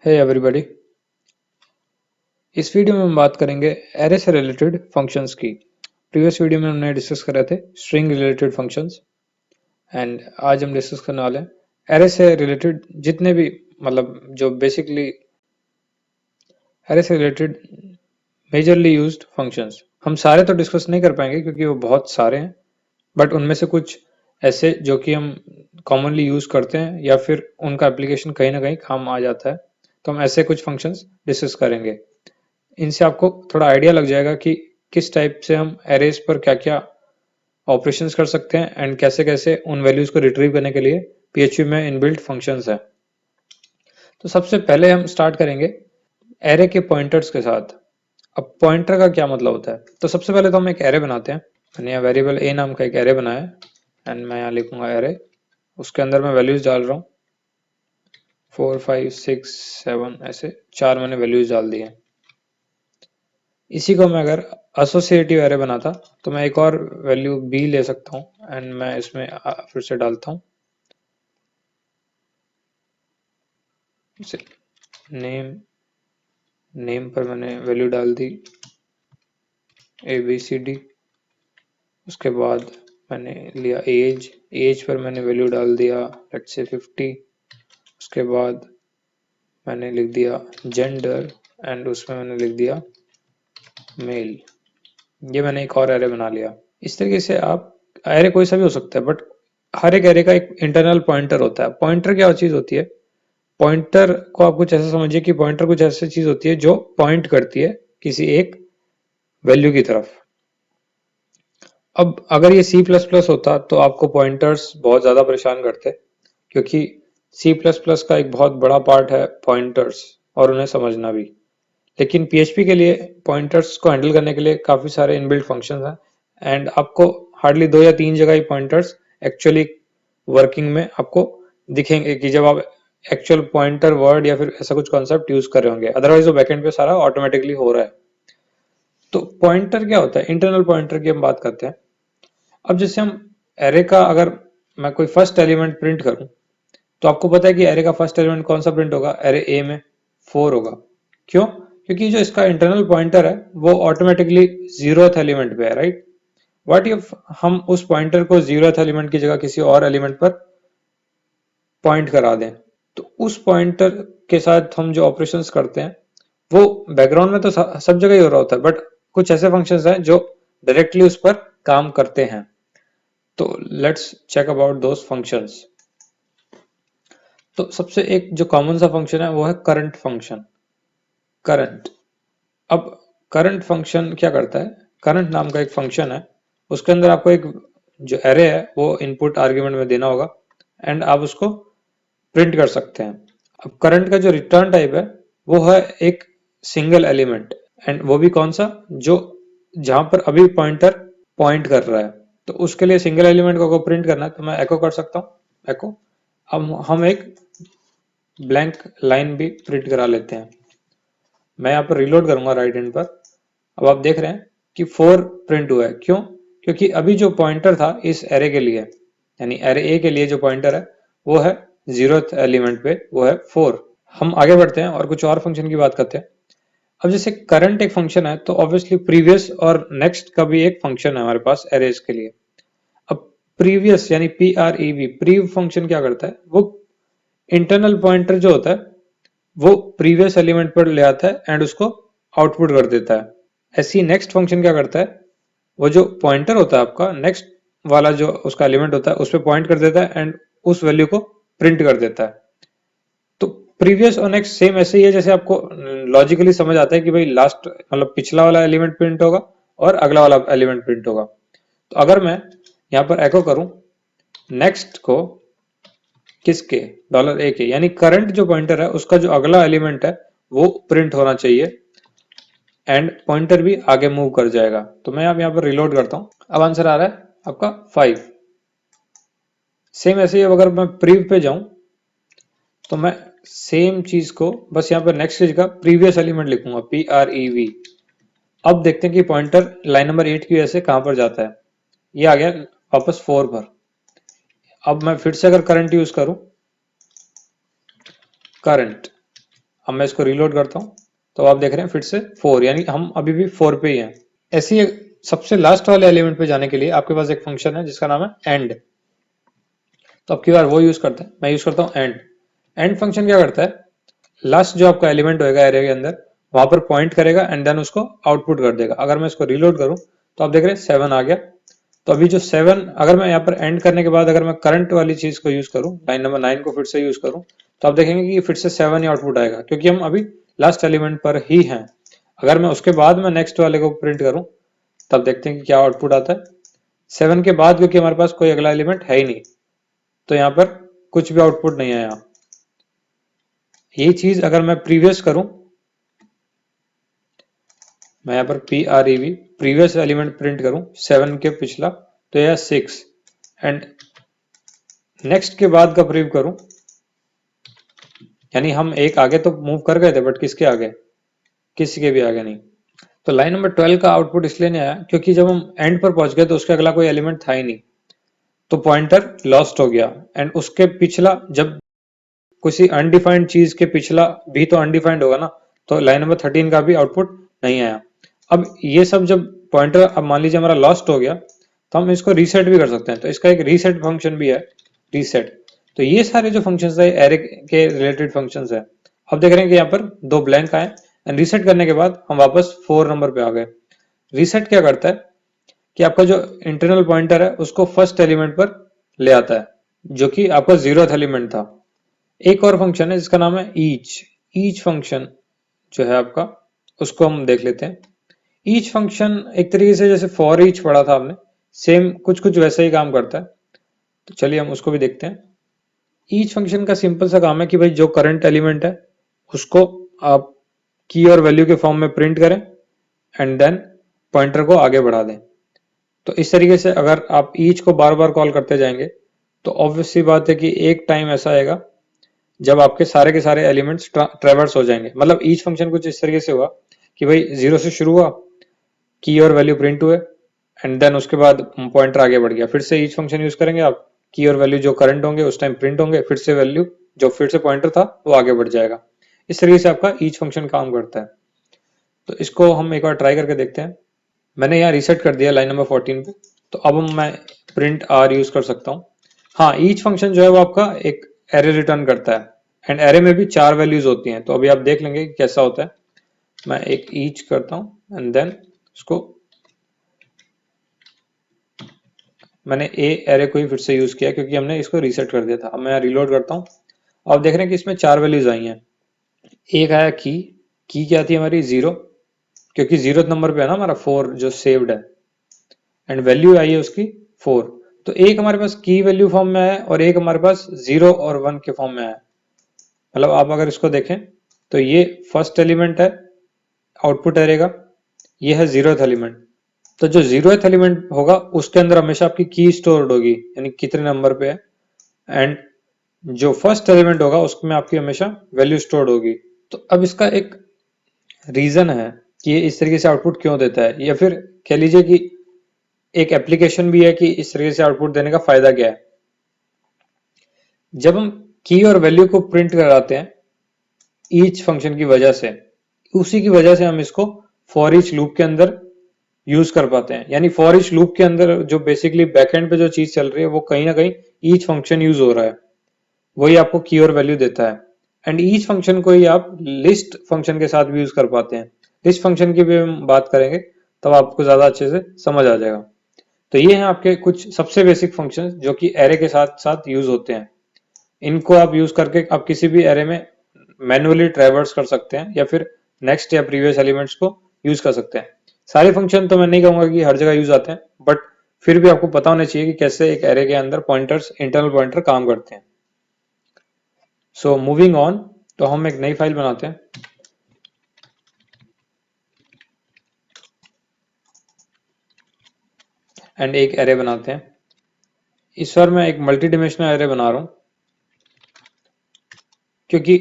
Hey everybody, इस video में हम बात करेंगे एरे से रिलेटेड फंक्शंस की। प्रीवियस वीडियो में हमने डिस्कस करे थे स्ट्रिंग रिलेटेड फंक्शंस एंड आज हम डिस्कस करने वाले हैं एरे से रिलेटेड जितने भी जो बेसिकली एरे से रिलेटेड मेजरली यूज्ड फंक्शंस। हम सारे तो डिस्कस नहीं कर पाएंगे क्योंकि वो बहुत सारे हैं, बट उनमें से कुछ ऐसे जो कि हम कॉमनली यूज करते हैं या फिर उनका एप्लीकेशन कहीं ना कहीं काम आ जाता है, तो हम ऐसे कुछ फंक्शंस डिस्कस करेंगे। इनसे आपको थोड़ा आइडिया लग जाएगा कि किस टाइप से हम एरेज पर क्या क्या ऑपरेशंस कर सकते हैं एंड कैसे कैसे उन वैल्यूज को रिट्रीव करने के लिए PHP में इनबिल्ट फंक्शंस है। तो सबसे पहले हम स्टार्ट करेंगे एरे के पॉइंटर्स के साथ। अब पॉइंटर का क्या मतलब होता है, तो सबसे पहले तो हम एक एरे बनाते हैं। मैंने यहाँ वेरिएबल ए नाम का एक एरे बनाया है एंड मैं यहाँ लिखूंगा एरे। उसके अंदर मैं वैल्यूज डाल रहा हूँ 4 5 6 7, ऐसे 4 मैंने वैल्यूज डाल दी हैं। इसी को मैं अगर एसोसिएटिव एरे बनाता तो मैं एक और वैल्यू b ले सकता हूँ एंड मैं इसमें फिर से डालता हूँ नेम। नेम पर मैंने वैल्यू डाल दी ABCD। उसके बाद मैंने लिया एज। एज पर मैंने वैल्यू डाल दिया लेट्स से 50। उसके बाद मैंने लिख दिया जेंडर एंड उसमें मैंने लिख दिया मेल। ये मैंने एक और एरे बना लिया। इस तरीके से आप एरे कोई सा भी हो सकता है, बट हर एक एरे का एक इंटरनल पॉइंटर होता है। पॉइंटर क्या चीज होती है? पॉइंटर को आप कुछ ऐसा समझिए कि पॉइंटर कुछ ऐसी चीज होती है जो पॉइंट करती है किसी एक वैल्यू की तरफ। अब अगर ये C++ होता तो आपको पॉइंटर्स बहुत ज्यादा परेशान करते, क्योंकि C++ का एक बहुत बड़ा पार्ट है पॉइंटर्स और उन्हें समझना भी। लेकिन PHP के लिए पॉइंटर्स को हैंडल करने के लिए काफी सारे इनबिल्ट फंक्शंस हैं एंड आपको हार्डली 2 या 3 जगह ही पॉइंटर्स एक्चुअली वर्किंग में आपको दिखेंगे कि जब आप एक्चुअल पॉइंटर वर्ड या फिर ऐसा कुछ कॉन्सेप्ट यूज कर रहे होंगे, अदरवाइज वो बैकएंड पे सारा ऑटोमेटिकली हो रहा है। तो पॉइंटर क्या होता है? इंटरनल पॉइंटर की हम बात करते हैं। अब जैसे हम एरे का अगर मैं कोई फर्स्ट एलिमेंट प्रिंट करूं, तो आपको पता है कि एरे का फर्स्ट एलिमेंट कौन सा प्रिंट होगा? एरे ए में 4 होगा। क्यों? क्योंकि जो इसका इंटरनल पॉइंटर है वो ऑटोमेटिकली 0th एलिमेंट पे है, राइट? व्हाट इफ हम उस पॉइंटर को 0th एलिमेंट की जगह किसी और एलिमेंट पर पॉइंट करा दें, तो उस पॉइंटर के साथ हम जो ऑपरेशंस करते हैं वो बैकग्राउंड में तो सब जगह ही हो रहा होता है, बट कुछ ऐसे फंक्शंस हैं जो डायरेक्टली उस पर काम करते हैं। तो let's check about those functions. तो सबसे एक जो कॉमन सा फंक्शन है वो है करंट फंक्शन। करंट। अब करंट फंक्शन क्या करता है? करंट नाम का एक फंक्शन है, उसके अंदर आपको एक जो एरे है वो इनपुट आर्ग्यूमेंट में देना होगा एंड आप उसको प्रिंट कर सकते हैं। अब करंट का जो रिटर्न टाइप है वो है एक सिंगल एलिमेंट, एंड वो भी कौन सा? जो जहां पर अभी पॉइंटर पॉइंट कर रहा है, तो उसके लिए सिंगल एलिमेंट को प्रिंट करना है तो मैं एको कर सकता हूँ एको। अब हम एक ब्लैंक लाइन भी प्रिंट करा लेते हैं। मैं यहाँ पर रिलोड करूंगा राइट हैंड पर। अब आप देख रहे हैं कि 4 प्रिंट हुआ है। क्यों? क्योंकि अभी जो पॉइंटर था इस एरे के लिए, यानी एरे ए के लिए जो पॉइंटर है वो है 0th एलिमेंट पे, वो है 4। हम आगे बढ़ते हैं और कुछ और फंक्शन की बात करते हैं। अब जैसे करंट एक फंक्शन है तो ऑब्वियसली प्रीवियस और नेक्स्ट का भी एक फंक्शन है हमारे पास एरेज के लिए। अब प्रीवियस यानी PREV प्रीव फंक्शन क्या करता है? वो इंटरनल पॉइंटर जो होता है वो प्रीवियस एलिमेंट पर ले आता है एंड उसको आउटपुट कर देता है। ऐसी नेक्स्ट फंक्शन क्या करता है? वो जो पॉइंटर होता है आपका नेक्स्ट वाला जो उसका एलिमेंट होता है उस पर पॉइंट कर देता है एंड उस वैल्यू को प्रिंट कर देता है। तो प्रीवियस और नेक्स्ट सेम ऐसे ही है जैसे आपको लॉजिकली समझ आता है कि भाई लास्ट पिछला वाला एलिमेंट प्रिंट होगा और अगला वाला एलिमेंट प्रिंट होगा। तो अगर मैं यहाँ पर एको करूं नेक्स्ट को किसके? $a के, यानी करंट जो पॉइंटर है उसका जो अगला एलिमेंट है वो प्रिंट होना चाहिए एंड पॉइंटर भी आगे मूव कर जाएगा। तो मैं अब यहाँ पर रिलोड करता हूँ। अब आंसर आ रहा है आपका 5। सेम ऐसे ही अगर मैं प्रीव पे जाऊं तो मैं सेम चीज को बस यहाँ पर नेक्स्ट की जगह प्रीवियस एलिमेंट लिखूंगा PREV। अब देखते हैं कि पॉइंटर लाइन नंबर 8 की वजह से कहां पर जाता है। ये आ गया वापस 4 पर। अब मैं फिर से अगर करंट यूज करूं करंट, अब मैं इसको रीलोड करता हूँ तो आप देख रहे हैं फिर से 4, यानी हम अभी भी 4 पे ही हैं। ऐसे ही सबसे लास्ट वाले एलिमेंट पे जाने के लिए आपके पास एक फंक्शन है जिसका नाम है एंड। तो अब की बार वो यूज करते हैं, मैं यूज करता हूँ एंड। एंड फंक्शन क्या करता है, लास्ट जो आपका एलिमेंट होगा एरे के अंदर वहां पर पॉइंट करेगा एंड देन उसको आउटपुट कर देगा। अगर मैं इसको रीलोड करूं तो आप देख रहे हैं 7 आ गया। तो अभी जो 7, अगर मैं यहाँ पर एंड करने के बाद अगर मैं करंट वाली चीज को यूज करूं, लाइन नंबर 9 को फिर से यूज करूं, तो आप देखेंगे कि फिर से 7 ही आउटपुट आएगा, क्योंकि हम अभी लास्ट एलिमेंट पर ही हैं। अगर मैं उसके बाद में नेक्स्ट वाले को प्रिंट करूं तब देखते हैं कि क्या आउटपुट आता है। 7 के बाद क्योंकि हमारे पास कोई अगला एलिमेंट है ही नहीं, तो यहाँ पर कुछ भी आउटपुट नहीं आया। यही चीज अगर मैं प्रीवियस करूं, मैं यहाँ पर PREV प्रीवियस एलिमेंट प्रिंट करूं 7 के पिछला, तो यह 6 एंड नेक्स्ट के बाद का प्रीव करूं, यानी हम एक आगे तो मूव कर गए थे बट किसके आगे, किसी के भी आगे नहीं। तो लाइन नंबर 12 का आउटपुट इसलिए नहीं आया क्योंकि जब हम एंड पर पहुंच गए तो उसके अगला कोई एलिमेंट था ही नहीं, तो पॉइंटर लॉस्ट हो गया। एंड उसके पिछला, जब किसी अनडिफाइंड चीज के पिछला भी तो अनडिफाइंड होगा ना, तो लाइन नंबर 13 का भी आउटपुट नहीं आया। अब ये सब जब पॉइंटर, अब मान लीजिए हमारा लॉस्ट हो गया, तो हम इसको रीसेट भी कर सकते हैं। तो इसका एक रीसेट फंक्शन भी है, रीसेट। तो ये सारे जो फंक्शंस है एरे के रिलेटेड फंक्शंस है। अब देख रहे हैं कि यहाँ पर 2 ब्लैंक आए एंड रीसेट करने के बाद हम वापस 4 नंबर पे आ गए। रीसेट क्या करता है कि आपका जो इंटरनल पॉइंटर है उसको फर्स्ट एलिमेंट पर ले आता है, जो कि आपका 0th एलिमेंट था। एक और फंक्शन है जिसका नाम है ईच। ईच फंक्शन जो है आपका, उसको हम देख लेते हैं। ईच फंक्शन एक तरीके से जैसे फॉर ईच पढ़ा था आपने, सेम कुछ कुछ वैसा ही काम करता है। तो चलिए हम उसको भी देखते हैं। ईच फंक्शन का सिंपल सा काम है कि भाई जो करंट एलिमेंट है उसको आप की और वैल्यू के फॉर्म में प्रिंट करें एंड देन पॉइंटर को आगे बढ़ा दें। तो इस तरीके से अगर आप ईच को बार बार कॉल करते जाएंगे तो ऑब्वियस सी बात है कि एक टाइम ऐसा आएगा जब आपके सारे के सारे एलिमेंट्स ट्रेवर्स हो जाएंगे। मतलब ईच फंक्शन कुछ इस तरीके से हुआ कि भाई 0 से शुरू हुआ, की और वैल्यू प्रिंट हुए एंड देन उसके बाद पॉइंटर आगे बढ़ गया। फिर से ईच फंक्शन यूज करेंगे आप, की और वैल्यू जो करंट होंगे उस टाइम प्रिंट होंगे, फिर से वैल्यू जो फिर से पॉइंटर था वो आगे बढ़ जाएगा। इस तरीके से आपका ईच फंक्शन काम करता है। तो इसको हम एक बार ट्राई करके देखते हैं। मैंने यहाँ रीसेट कर दिया लाइन नंबर 14 पे, तो अब मैं प्रिंट आर यूज कर सकता हूँ। हाँ, ईच फंक्शन जो है वो आपका एक एरे रिटर्न करता है एंड एरे में भी 4 वैल्यूज होती हैं। तो अभी आप देख लेंगे कि कैसा होता है। मैं एक ईच करता हूँ एंड देन उसको, मैंने ए एरे को ही फिर से यूज किया क्योंकि हमने इसको रीसेट कर दिया था। अब मैं रीलोड करता हूँ, आप देख रहे हैं कि इसमें 4 वैल्यूज आई हैं। एक आया की क्या थी हमारी 0, क्योंकि 0th नंबर पे है ना हमारा 4 जो सेव्ड है, एंड वैल्यू आई है उसकी 4। तो एक हमारे पास की वैल्यू फॉर्म में है और एक हमारे पास 0 और 1 के फॉर्म में है। मतलब आप अगर इसको देखें तो ये फर्स्ट एलिमेंट है आउटपुट एरे का, ये है 0th एलिमेंट। तो जो 0th एलिमेंट होगा उसके अंदर हमेशा आपकी की स्टोर्ड होगी, यानी कितने नंबर पे है, एंड जो फर्स्ट एलिमेंट होगा उसमें आपकी हमेशा वैल्यू स्टोर्ड होगी। तो अब इसका एक रीजन है कि ये इस तरीके से आउटपुट क्यों देता है, या फिर कह लीजिए कि एक एप्लीकेशन भी है कि इस तरीके से आउटपुट देने का फायदा क्या है। जब हम की और वैल्यू को प्रिंट कराते हैं ईच फंक्शन की वजह से, उसी की वजह से हम इसको फॉर ईच लूप के अंदर यूज कर पाते हैं। यानी फॉर ईच लूप के अंदर जो बेसिकली बैकएंड पे जो चीज चल रही है वो कहीं ना कहीं ईच फंक्शन यूज हो रहा है, वही आपको की और वैल्यू देता है। एंड ईच फंक्शन को ही आप लिस्ट फंक्शन के साथ भी यूज कर पाते हैं। लिस्ट फंक्शन की भी हम बात करेंगे तब आपको ज्यादा अच्छे से समझ आ जाएगा। तो ये हैं आपके कुछ सबसे बेसिक फंक्शंस जो कि एरे के साथ साथ यूज होते हैं। इनको आप यूज करके आप किसी भी एरे में मैन्युअली ट्रैवर्स कर सकते हैं या फिर नेक्स्ट या प्रीवियस एलिमेंट्स को यूज कर सकते हैं। सारे फंक्शन तो मैं नहीं कहूंगा कि हर जगह यूज आते हैं, बट फिर भी आपको पता होना चाहिए कि कैसे एक एरे के अंदर पॉइंटर्स, इंटरनल पॉइंटर काम करते हैं। सो मूविंग ऑन, तो हम एक नई फाइल बनाते हैं एंड एक एरे बनाते हैं। इस बार मैं एक मल्टी डिमेंशनल एरे बना रहा हूं क्योंकि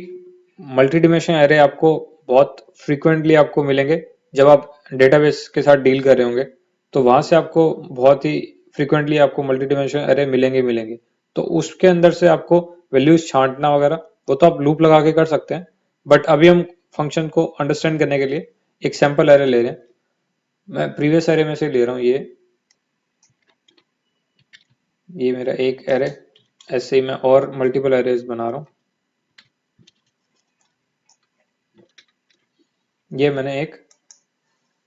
मल्टी डिमेंशनल एरे आपको बहुत फ्रीक्वेंटली आपको मिलेंगे जब आप डेटाबेस के साथ डील कर रहे होंगे, तो वहां से आपको बहुत ही फ्रीक्वेंटली आपको मल्टी डिमेंशनल एरे मिलेंगे। तो उसके अंदर से आपको वैल्यूज छांटना वगैरह वो तो आप लूप लगा के कर सकते हैं, बट अभी हम फंक्शन को अंडरस्टैंड करने के लिए एक सैंपल एरे ले रहे हैं। मैं प्रीवियस एरे में से ले रहा हूँ ये मेरा एक एरे, ऐसे ही मैं और मल्टीपल एरेज बना रहा हूँ। ये मैंने एक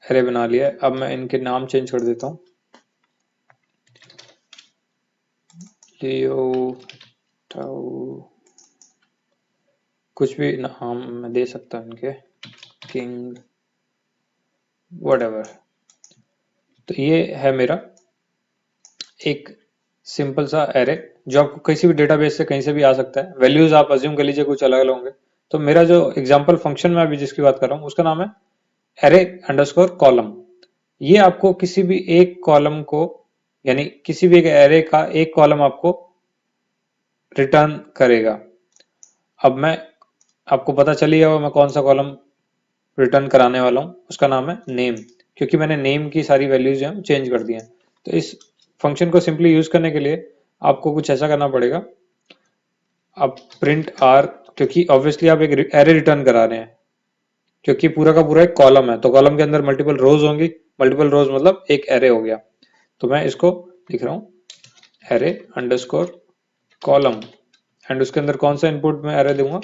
एरे बना लिया है। अब मैं इनके नाम चेंज कर देता हूँ। लियो टाउ, कुछ भी नाम मैं दे सकता हूँ इनके, किंग, व्हाटएवर। तो ये है मेरा एक सिंपल सा एरे जो आपको किसी भी डेटाबेस से कहीं से भी आ सकता है। वैल्यूज आप अज्यूम कर लीजिए कुछ अलग अलग होंगे। तो मेरा जो एग्जांपल फंक्शन में अभी जिसकी बात कर रहा हूँ उसका नाम है एरे अंडरस्कोर कॉलम। ये आपको किसी भी एक कॉलम को, यानी किसी भी एक एरे का एक कॉलम आपको रिटर्न करेगा। अब मैं आपको पता चली है मैं कौन सा कॉलम रिटर्न कराने वाला हूँ, उसका नाम है नेम, क्योंकि मैंने नेम की सारी वैल्यूज जो है चेंज कर दी हैं। तो इस फंक्शन को सिंपली यूज करने के लिए आपको कुछ ऐसा करना पड़ेगा। अब प्रिंट आर, क्योंकि ऑब्वियसली आप एक एरे रिटर्न करा रहे हैं, क्योंकि पूरा का पूरा एक कॉलम है, तो कॉलम के अंदर मल्टीपल रोज होंगी, मल्टीपल रोज मतलब एक एरे हो गया। तो मैं इसको लिख रहा हूँ एरे अंडरस्कोर कॉलम, एंड उसके अंदर कौन सा इनपुट मैं एरे दूंगा,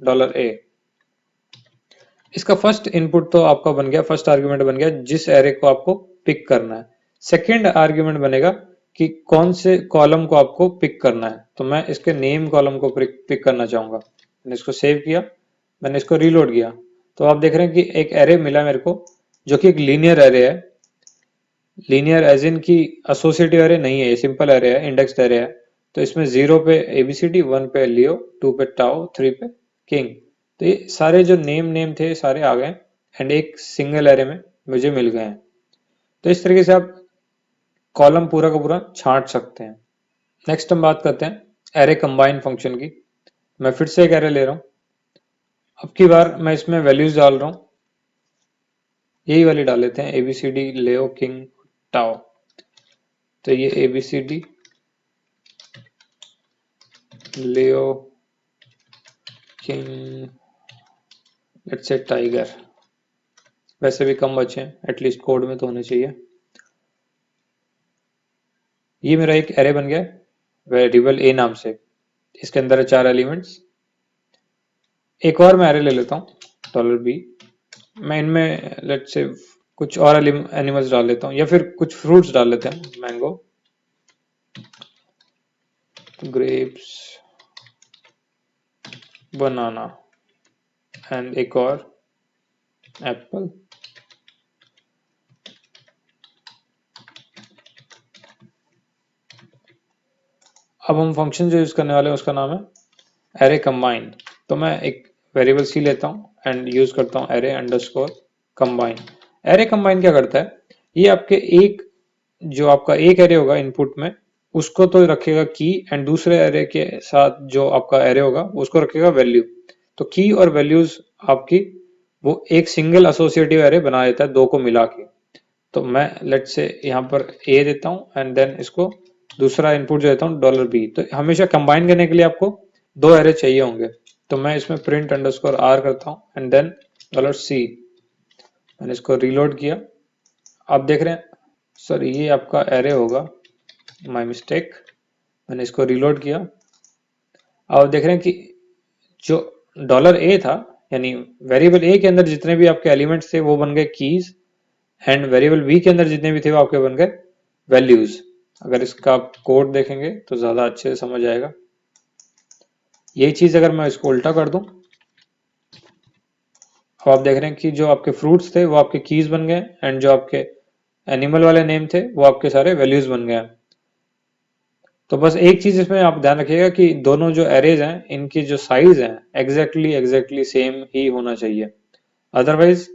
$a। इसका फर्स्ट इनपुट तो आपका बन गया, फर्स्ट आर्ग्यूमेंट बन गया जिस एरे को आपको पिक करना है। सेकेंड आर्ग्यूमेंट बनेगा कि कौन से कॉलम को आपको पिक करना है। तो मैं इसके नेम कॉलम को पिक करना चाहूंगा। मैंने इसको सेव किया, मैंने इसको रीलोड किया, तो आप देख रहे हैं कि एक एरे मिला मेरे को जो कि एक लीनियर एरे है। लीनियर एज इन की एसोसिएटिव एरे नहीं है, ये सिंपल एरे है, इंडेक्स्ड एरे है। तो इसमें 0 पे एबीसीडी, 1 पे लियो, 2 पे टाउ, 3 पे किंग। तो ये सारे जो नेम थे सारे आ गए एंड एक सिंगल एरे में मुझे मिल गए हैं। तो इस तरीके से आप कॉलम पूरा का पूरा छांट सकते हैं। नेक्स्ट हम बात करते हैं एरे कंबाइन फंक्शन की। मैं फिर से एक एरे ले रहा हूँ, अब की बार मैं इसमें वैल्यूज डाल रहा हूँ, यही वाली डाल लेते हैं, एबीसीडी, लियो, किंग, टाओ। तो ये ABCD, Leo, king, let's say tiger, वैसे भी कम बचे हैं, एटलीस्ट कोड में तो होने चाहिए। ये मेरा एक एरे बन गया वेरिएबल ए नाम से, इसके अंदर है 4 एलिमेंट्स। एक और मैं एरे ले लेता हूँ $b। मैं इनमें लेट्स से कुछ और एनिमल्स डाल लेता हूँ, या फिर कुछ फ्रूट्स डाल लेते हैं, मैंगो, ग्रेप्स, बनाना, एंड एक और एप्पल। अब हम फंक्शन जो यूज करने वाले हैं उसका नाम है एरे कंबाइन। तो मैं एक वेरिएबल सी लेता हूँ एंड यूज करता हूँ array underscore combine. Array combine क्या करता है, ये आपके एक जो आपका एक एरे होगा इनपुट में उसको तो रखेगा की, एंड दूसरे एरे के साथ जो आपका एरे होगा उसको रखेगा वैल्यू। तो की और वैल्यूज आपकी वो एक सिंगल एसोसिएटिव एरे बना देता है, दो को मिला के। तो मैं लेट से यहाँ पर ए देता हूँ एंड देन इसको दूसरा इनपुट जो देता हूँ $b। तो हमेशा कंबाइन करने के लिए आपको दो एरे चाहिए होंगे। तो मैं इसमें प्रिंट अंडरस्कोर आर करता हूँ एंड देन $c। मैंने इसको रीलोड किया, आप देख रहे हैं सर ये आपका एरे होगा, माय मिस्टेक। मैंने इसको रीलोड किया, आप देख रहे हैं कि जो $a था, यानी वेरिएबल ए के अंदर जितने भी आपके एलिमेंट्स थे वो बन गए कीज, एंड वेरिएबल बी के अंदर जितने भी थे वो आपके बन गए वैल्यूज। अगर इसका आप कोड देखेंगे तो ज्यादा अच्छे से समझ आएगा। यही चीज अगर मैं इसको उल्टा कर दूं, अब आप देख रहे हैं कि जो आपके फ्रूट्स थे वो आपके कीज बन गए, एंड जो आपके एनिमल वाले नेम थे वो आपके सारे वैल्यूज बन गए। तो बस एक चीज इसमें आप ध्यान रखिएगा कि दोनों जो एरेज हैं इनकी जो साइज है एग्जैक्टली सेम ही होना चाहिए, अदरवाइज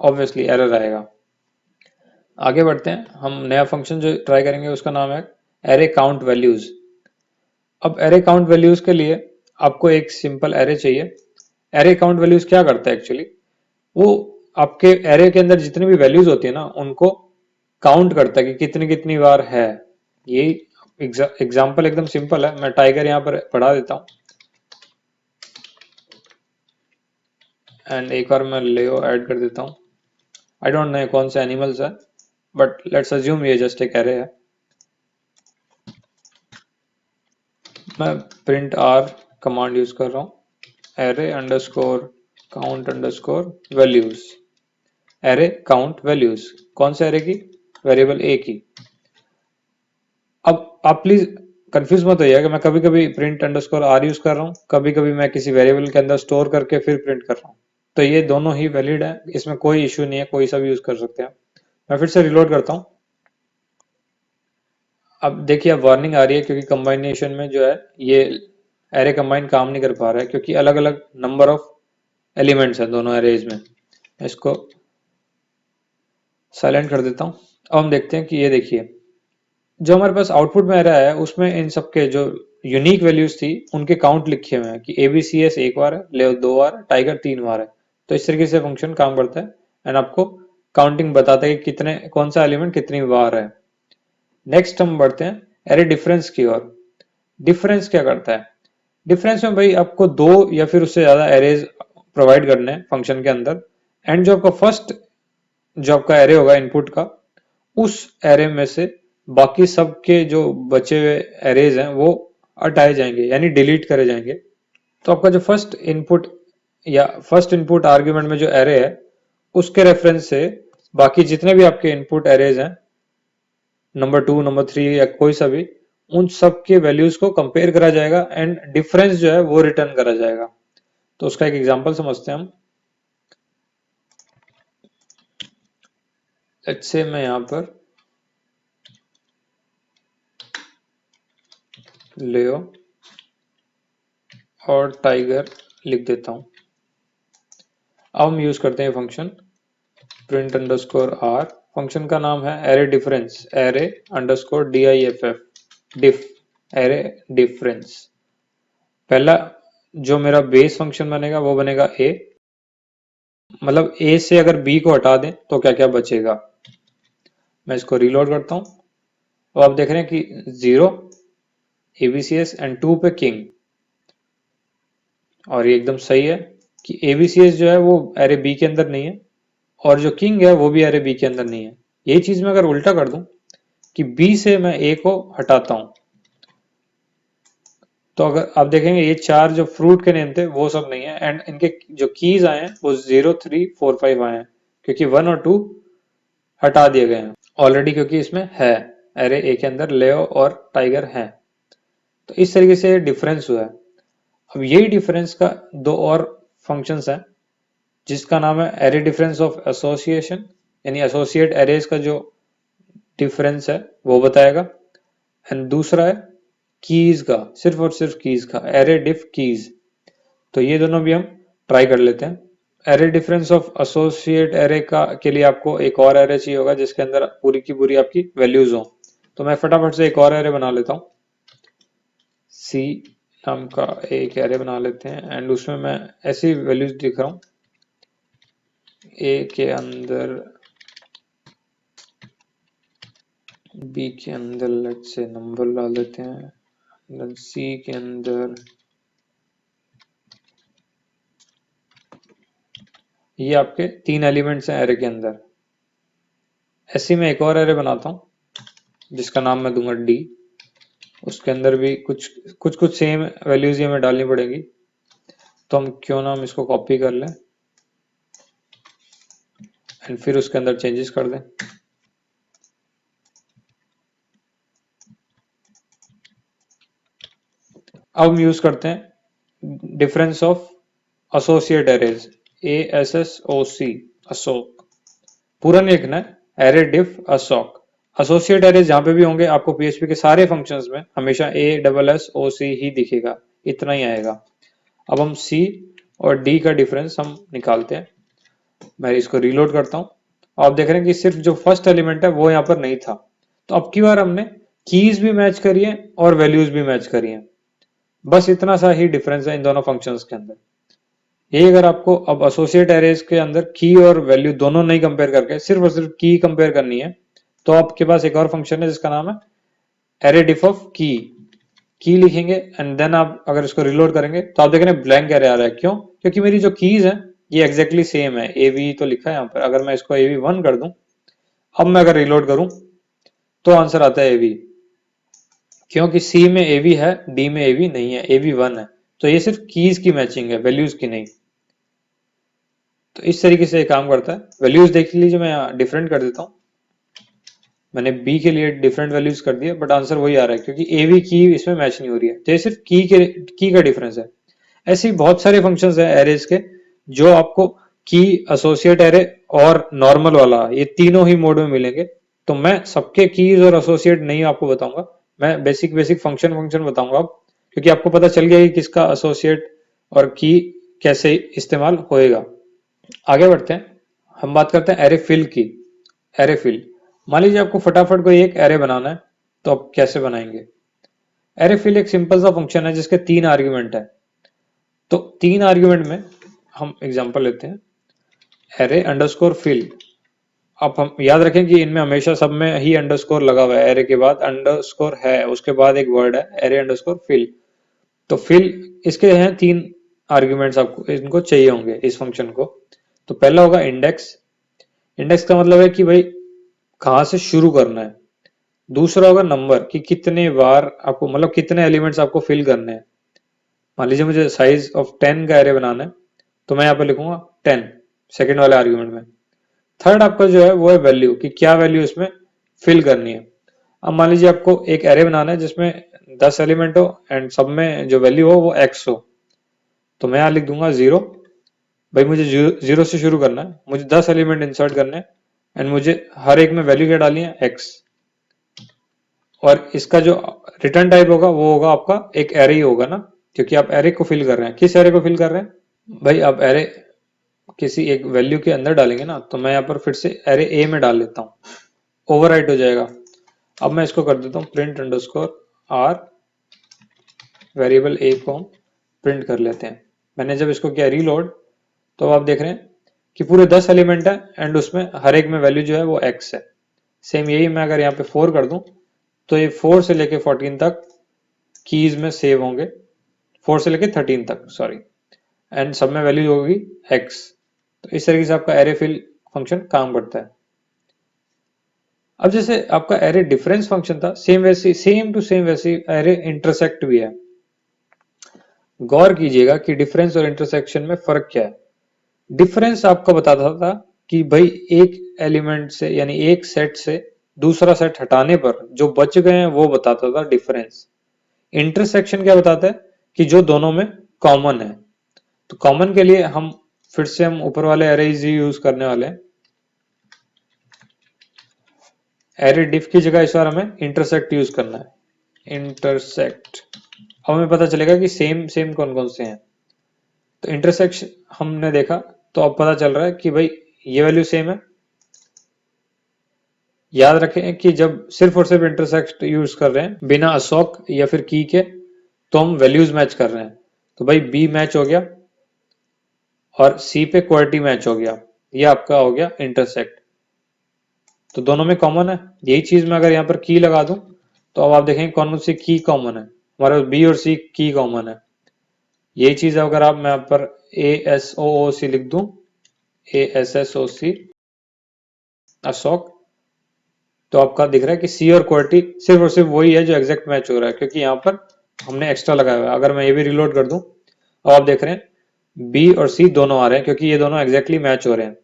ऑब्वियसली एरर आएगा। आगे बढ़ते हैं, हम नया फंक्शन जो ट्राई करेंगे उसका नाम है एरे काउंट वैल्यूज। अब एरे काउंट वैल्यूज के लिए आपको एक सिंपल एरे चाहिए। एरे काउंट वैल्यूज क्या करता है एक्चुअली, वो आपके एरे के अंदर जितनी भी वैल्यूज होती है ना उनको काउंट करता है कि कितनी कितनी बार है। ये एग्जाम्पल एकदम सिंपल है, मैं टाइगर यहाँ पर पढ़ा देता हूँ। एंड एक बार मैं लेओ ऐड कर देता हूँ। आई डोंट नो कौन से एनिमल्स है, बट लेट्स अज्यूम ये जस्ट एक एरे है। मैं प्रिंट आर कमांड यूज कर रहा हूँ, array underscore count underscore values, array count values, कौन से एरे की, वेरिएबल ए की। अब आप प्लीज कंफ्यूज मत होइएगा कि मैं कभी कभी प्रिंट अंडरस्कोर आर यूज कर रहा हूँ, कभी कभी मैं किसी वेरिएबल के अंदर स्टोर करके फिर प्रिंट कर रहा हूँ। तो ये दोनों ही वैलिड है, इसमें कोई इश्यू नहीं है, कोई सा भी यूज कर सकते हैं। मैं फिर से रिलोड करता हूँ। अब देखिए अब वार्निंग आ रही है क्योंकि कंबाइनेशन में जो है ये एरे कंबाइन काम नहीं कर पा रहा है क्योंकि अलग अलग नंबर ऑफ एलिमेंट्स हैं दोनों एरेज में। इसको साइलेंट कर देता हूँ। अब हम देखते हैं कि ये देखिए जो हमारे पास आउटपुट में एरर है उसमें इन सबके जो यूनिक वैल्यूज थी उनके काउंट लिखे हुए हैं कि ABCS एक बार है, लेओ 2 बार है, टाइगर 3 बार है। तो इस तरीके से फंक्शन काम करता है एंड आपको काउंटिंग बताता है कि कितने कौन सा एलिमेंट कितनी बार है। नेक्स्ट हम बढ़ते हैं एरे डिफरेंस की ओर। डिफरेंस क्या करता है? डिफरेंस में भाई आपको दो या फिर उससे ज्यादा एरेज प्रोवाइड करने हैं फंक्शन के अंदर एंड जो आपका फर्स्ट जो आपका एरे होगा इनपुट का, उस एरे में से बाकी सब के जो बचे हुए एरेज हैं वो हटाए जाएंगे यानी डिलीट करे जाएंगे। तो आपका जो फर्स्ट इनपुट या फर्स्ट इनपुट आर्ग्यूमेंट में जो एरे है उसके रेफरेंस से बाकी जितने भी आपके इनपुट एरेज हैं नंबर 2 नंबर 3 या कोई सा भी, उन सब के वैल्यूज को कंपेयर करा जाएगा एंड डिफरेंस जो है वो रिटर्न करा जाएगा। तो उसका एक एग्जांपल समझते हैं हम। लेट्स से मैं यहां पर लेओ और टाइगर लिख देता हूं। अब हम यूज करते हैं function print underscore R. Function का नाम है array difference, array underscore diff, diff, array difference. पहला जो मेरा बेस फंक्शन बनेगा वो बनेगा ए, मतलब ए से अगर बी को हटा दें तो क्या क्या बचेगा। मैं इसको रीलोड करता हूं। तो आप देख रहे हैं कि 0 ABCS एंड 2 पे किंग, और ये एकदम सही है कि ABCS जो है वो एरे बी के अंदर नहीं है और जो किंग है वो भी एरे बी के अंदर नहीं है। यही चीज मैं अगर उल्टा कर दूं कि बी से मैं ए को हटाता हूं तो अगर आप देखेंगे ये चार जो फ्रूट के नेम थे वो सब नहीं है एंड इनके जो कीज आए हैं वो 0 3 4 5 आए हैं क्योंकि 1 और 2 हटा दिए गए हैं ऑलरेडी क्योंकि इसमें है एरे ए के अंदर लेओ और टाइगर है। तो इस तरीके से डिफरेंस हुआ है। अब यही डिफरेंस का दो और फंक्शंस हैं जिसका नाम है एरे डिफरेंस ऑफ एसोसिएशन, यानी एसोसिएट एरेज का जो डिफरेंस है वो बताएगा एंड दूसरा है कीज का, सिर्फ और सिर्फ कीज का, एरे डिफ कीज। तो ये दोनों भी हम ट्राई कर लेते हैं। Array difference of associate array का के लिए आपको एक और एरे चाहिए होगा जिसके अंदर पूरी की पूरी आपकी वैल्यूज हो। तो मैं फटाफट से एक और एरे बना लेता हूँ। सी नाम का एक एरे बना लेते हैं एंड उसमें मैं ऐसी वैल्यूज दिख रहा हूँ। ए के अंदर, बी के अंदर लेट्स से नंबर डाल देते हैं, सी के अंदर ये आपके 3 एलिमेंट्स हैं एरे के अंदर। ऐसे में एक और एरे बनाता हूँ जिसका नाम मैं दूंगा डी। उसके अंदर भी कुछ सेम वैल्यूज हमें डालनी पड़ेगी। तो हम क्यों ना हम इसको कॉपी कर लें एंड फिर उसके अंदर चेंजेस कर दें। अब हम यूज करते हैं difference of associate arrays, ASSOC, Ashok. पूरा नहीं लिखना है, एरे डिफ अशोक। एसोसिएट एरेज जहां पे भी होंगे आपको PHP के सारे फंक्शंस में हमेशा ASSOC ही दिखेगा, इतना ही आएगा। अब हम C और D का डिफरेंस हम निकालते हैं। मैं इसको रीलोड करता हूँ। आप देख रहे हैं कि सिर्फ जो फर्स्ट एलिमेंट है वो यहाँ पर नहीं था। तो अब की बार हमने कीज भी मैच करी है और वैल्यूज भी मैच करी है। बस इतना सा ही डिफरेंस है इन दोनों फंक्शंस के अंदर। यही अगर आपको अब एसोसिएट एरेज के अंदर की और वैल्यू दोनों नहीं कंपेयर करके सिर्फ और सिर्फ की कंपेयर करनी है तो आपके पास एक और फंक्शन है जिसका नाम है एरे डिफ ऑफ की लिखेंगे एंड देन आप अगर इसको रिलोड करेंगे तो आप देख रहे हैं ब्लैंक एरे आ रहा है। क्यों? क्योंकि मेरी जो कीज है ये एग्जैक्टली सेम है, AV तो लिखा है यहाँ पर। अगर मैं इसको AV1 कर दूं, अब मैं अगर रिलोड करूं तो आंसर आता है AV, क्योंकि C में AV है, D में AV नहीं है, AV1 है। तो ये सिर्फ कीज की मैचिंग है, वैल्यूज की नहीं। तो इस तरीके से काम करता है। वैल्यूज देख लीजिए, मैं डिफरेंट कर देता हूँ। मैंने बी के लिए डिफरेंट वैल्यूज कर दिया, बट आंसर वही आ रहा है क्योंकि एवी की इसमें मैच नहीं हो रही है। तो ये सिर्फ की का डिफरेंस है। ऐसे ही बहुत सारे फंक्शंस हैं एरेज के, जो आपको की, एसोसिएट एरे और नॉर्मल वाला, ये तीनों ही मोड में मिलेंगे। तो मैं सबके कीज और एसोसिएट नहीं आपको बताऊंगा, मैं बेसिक बेसिक फंक्शन फंक्शन बताऊंगा अब, क्योंकि आपको पता चल गया कि किसका एसोसिएट और की कैसे इस्तेमाल होएगा। आगे बढ़ते हैं, हम बात करते हैं एरे फिल की। एरे फिल, मान लीजिए आपको फटाफट कोई एक एरे बनाना है, तो आप कैसे बनाएंगे? एरे फिल एक सिंपल सा फंक्शन है जिसके 3 आर्ग्यूमेंट है। तो 3 आर्ग्यूमेंट में हम एग्जांपल लेते हैं, एरे अंडरस्कोर फिल। आप हम याद रखें कि इनमें हमेशा सब में ही अंडरस्कोर लगा हुआ है, एरे के बाद अंडरस्कोर है, उसके बाद एक वर्ड है एरे अंडरस्कोर फिल। तो फिल, इसके हैं 3 आर्ग्यूमेंट्स, आपको इनको चाहिए होंगे इस फंक्शन को। तो पहला होगा इंडेक्स। इंडेक्स का मतलब है कि भाई कहाँ से शुरू करना है। दूसरा होगा नंबर, कि कितने बार आपको, मतलब कितने एलिमेंट्स आपको फिल करने हैं। मान लीजिए मुझे साइज ऑफ 10 का एरे बनाना है, तो मैं यहाँ पे लिखूंगा 10 सेकेंड वाले आर्ग्यूमेंट में। थर्ड आपका जो है वो है वैल्यू, कि क्या वैल्यू इसमें फिल करनी है। अब मान लीजिए आपको एक एरे बनाना है जिसमें 10 एलिमेंट हो एंड सब में जो वैल्यू हो वो x हो, तो मैं यहाँ लिख दूंगा 0। भाई मुझे 0 से शुरू करना है, मुझे 10 एलिमेंट इंसर्ट करने हैं एंड मुझे हर एक में वैल्यू क्या डालनी है, x। और इसका जो रिटर्न टाइप होगा वो होगा आपका एक एरे ही होगा ना, क्योंकि आप एरे को फिल कर रहे हैं। किस एरे को फिल कर रहे हैं भाई? आप एरे किसी एक वैल्यू के अंदर डालेंगे ना, तो मैं यहाँ पर फिर से एरे ए में डाल लेता हूँ, ओवरराइट हो जाएगा। अब मैं इसको कर देता हूँ प्रिंट अंडरस्कोर आर, वेरिएबल ए को हम प्रिंट कर लेते हैं। मैंने जब इसको किया रीलोड, तो आप देख रहे हैं कि पूरे 10 एलिमेंट है एंड उसमें हर एक में वैल्यू जो है वो x है। सेम यही मैं अगर यहाँ पे 4 कर दूं, तो ये 4 से लेके 14 तक कीज में सेव होंगे, 4 से लेके 13 तक, सॉरी, एंड सब में वैल्यू होगी x। तो इस तरीके से आपका एरे फिल फंक्शन काम करता है। अब जैसे आपका एरे डिफरेंस फंक्शन था, सेम वैसे सेम टू सेम वैसे एरे इंटरसेक्ट भी है। गौर कीजिएगा कि डिफरेंस और इंटरसेक्शन में फर्क क्या है। डिफरेंस आपका बताता था कि भाई एक एलिमेंट से, यानी एक सेट से दूसरा सेट हटाने पर जो बच गए हैं वो बताता था डिफरेंस। इंटरसेक्शन क्या बताता है कि जो दोनों में कॉमन है। तो कॉमन के लिए हम फिर से हम ऊपर वाले एरेज यूज करने वाले हैं। एरे डिफ की जगह इस बार हमें इंटरसेक्ट यूज करना है, इंटरसेक्ट। अब हमें पता चलेगा कि सेम सेम कौन कौन से हैं। तो इंटरसेक्शन हमने देखा, तो अब पता चल रहा है कि भाई ये वैल्यू सेम है। याद रखें कि जब सिर्फ और सिर्फ इंटरसेक्ट यूज कर रहे हैं बिना अशोक या फिर की के, तो हम वैल्यूज मैच कर रहे हैं। तो भाई बी मैच हो गया और सी पे क्वालिटी मैच हो गया, ये आपका हो गया इंटरसेक्ट। तो दोनों में कॉमन है। यही चीज मैं अगर यहाँ पर की लगा दूं, तो अब आप देखेंगे कौन कौन सी की कॉमन है। हमारे पास बी और सी की कॉमन है। यही चीज अगर आप मैं यहाँ पर ASOOC लिख दूं, ASSOC अशोक, तो आपका दिख रहा है कि सी और क्वालिटी सिर्फ और सिर्फ वही है जो एग्जैक्ट मैच हो रहा है, क्योंकि यहाँ पर हमने एक्स्ट्रा लगाया हुआ है। अगर मैं ये भी रिलोड कर दूं, अब आप देख रहे हैं बी और सी दोनों आ रहे हैं, क्योंकि ये दोनों एग्जैक्टली मैच हो रहे हैं।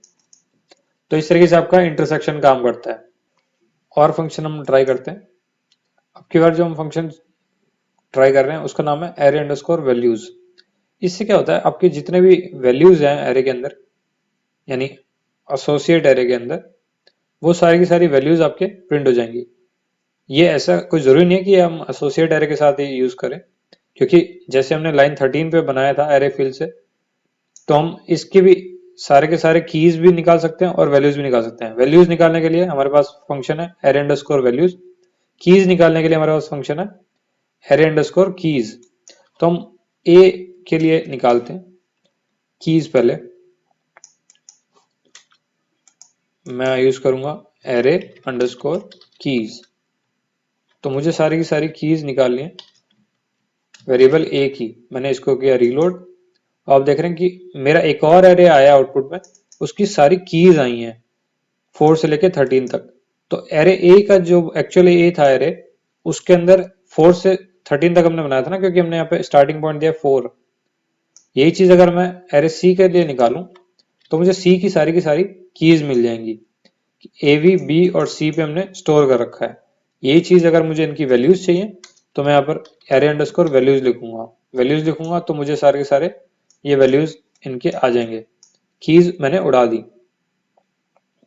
तो इस तरीके से आपका इंटरसेक्शन काम करता है। और फंक्शन हम ट्राई करते हैं। अब की बार जो हम फंक्शन ट्राई कर रहे हैं उसका नाम है एरे अंडरस्कोर वैल्यूज। इससे क्या होता है, आपके जितने भी वैल्यूज हैं एरे के अंदर, यानी एसोसिएट एरे के अंदर, वो सारी की सारी वैल्यूज आपके प्रिंट हो जाएंगी। ये ऐसा कोई जरूरी नहीं है कि हम एसोसिएट एरे के साथ ही यूज करें, क्योंकि जैसे हमने लाइन 13 पे बनाया था एरे फिल से, तो हम इसके भी सारे के सारे कीज भी निकाल सकते हैं और वैल्यूज भी निकाल सकते हैं। वैल्यूज निकालने के लिए हमारे पास फंक्शन है एरे अंडरस्कोर वैल्यूज, कीज निकालने के लिए हमारे पास फंक्शन है एरे अंडरस्कोर कीज। तो हम ए के लिए निकालते हैं कीज। पहले मैं यूज करूंगा एरे अंडरस्कोर कीज। तो मुझे सारी की सारी कीज निकालनी है वेरिएबल ए की। मैंने इसको किया रीलोड, आप देख रहे हैं कि मेरा एक और एरे आया आउटपुट में, उसकी सारी कीज आई हैं 4 से लेके 13 तक। तो एरे ए का जो एक्चुअली ए था एरे, उसके अंदर 4 से 13 तक हमने बनाया था ना, क्योंकि हमने यहाँ पे स्टार्टिंग पॉइंट दिया 4। यही चीज अगर मैं एरे सी के लिए निकालूं तो मुझे सी की सारी कीज मिल जाएंगी। ए वी बी और सी पे हमने स्टोर कर रखा है। यही चीज अगर मुझे इनकी वैल्यूज चाहिए तो मैं यहाँ पर एरे अंडरस्कोर वैल्यूज लिखूंगा। वैल्यूज लिखूंगा तो मुझे सारे के सारे ये वैल्यूज इनके आ जाएंगे। कीज मैंने उड़ा दी।